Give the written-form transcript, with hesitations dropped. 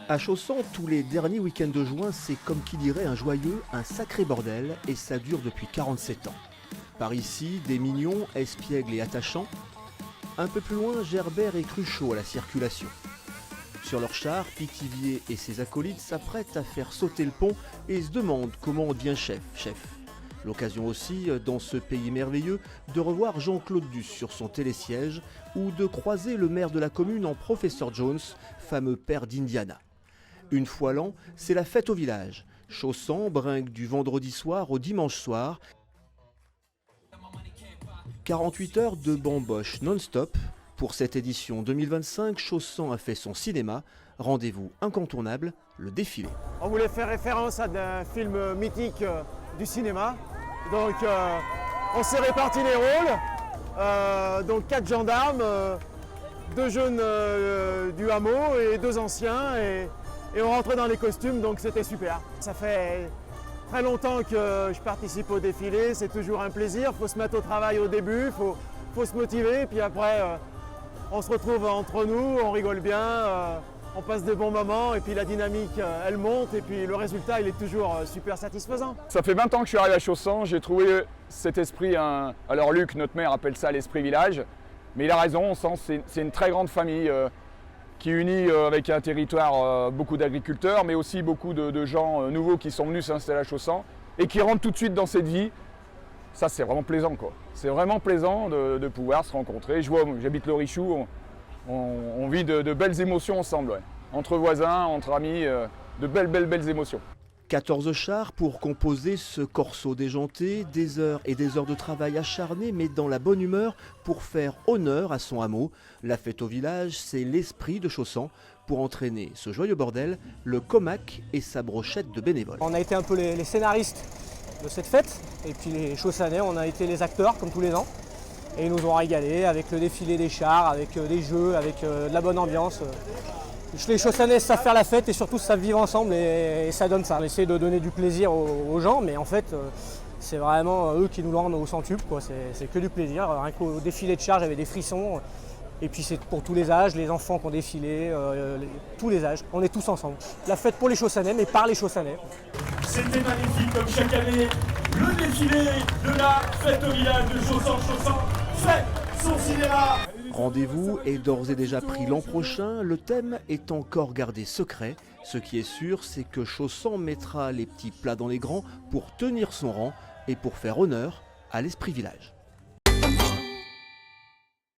À Chaussan, tous les derniers week-ends de juin, c'est comme qui dirait un joyeux, un sacré bordel, et ça dure depuis 47 ans. Par ici, des mignons, espiègles et attachants. Un peu plus loin, Gerbert et Cruchot à la circulation. Sur leur char, Pithiviers et ses acolytes s'apprêtent à faire sauter le pont et se demandent comment on devient chef. L'occasion aussi, dans ce pays merveilleux, de revoir Jean-Claude Duss sur son télésiège ou de croiser le maire de la commune en Professeur Jones, fameux père d'Indiana. Une fois l'an, c'est la fête au village. Chaussan bringue du vendredi soir au dimanche soir. 48 heures de bamboche non-stop. Pour cette édition 2025, Chaussan a fait son cinéma. Rendez-vous incontournable, le défilé. On voulait faire référence à un film mythique du cinéma. Donc on s'est réparti les rôles. Donc 4 gendarmes, 2 jeunes du hameau et 2 anciens. Et on rentrait dans les costumes, donc c'était super. Ça fait très longtemps que je participe au défilé, c'est toujours un plaisir. Il faut se mettre au travail au début, il faut se motiver, puis après on se retrouve entre nous, on rigole bien, on passe de bons moments, et puis la dynamique elle monte, et puis le résultat il est toujours super satisfaisant. Ça fait 20 ans que je suis arrivé à Chaussan, j'ai trouvé cet esprit, alors Luc, notre maire, appelle ça l'esprit village, mais il a raison, on sent que c'est une très grande famille. Qui unit avec un territoire beaucoup d'agriculteurs, mais aussi beaucoup de gens nouveaux qui sont venus s'installer à Chaussan et qui rentrent tout de suite dans cette vie. Ça, c'est vraiment plaisant, quoi. C'est vraiment plaisant de pouvoir se rencontrer. J'habite le Richou, on vit de belles émotions ensemble, ouais. Entre voisins, entre amis, de belles émotions. 14 chars pour composer ce corso déjanté, des heures et des heures de travail acharné, mais dans la bonne humeur pour faire honneur à son hameau. La fête au village, c'est l'esprit de Chaussan. Pour entraîner ce joyeux bordel, le comac et sa brochette de bénévoles. On a été un peu les scénaristes de cette fête, et puis les Chaussannais, on a été les acteurs comme tous les ans. Et ils nous ont régalé avec le défilé des chars, avec des jeux, avec de la bonne ambiance. Les Chaussannais savent faire la fête et surtout savent vivre ensemble et ça donne ça. On essaie de donner du plaisir aux gens, mais en fait c'est vraiment eux qui nous le rendent au centuple, quoi. C'est que du plaisir. Rien qu'au défilé de chars, j'avais des frissons. Et puis c'est pour tous les âges, les enfants qui ont défilé, tous les âges. On est tous ensemble. La fête pour les Chaussannais, mais par les Chaussannais. C'était magnifique comme chaque année. Le défilé de la fête au village de Chaussan fait son cinéma. Rendez-vous est d'ores et déjà pris l'an prochain, le thème est encore gardé secret. Ce qui est sûr, c'est que Chaussan mettra les petits plats dans les grands pour tenir son rang et pour faire honneur à l'esprit village.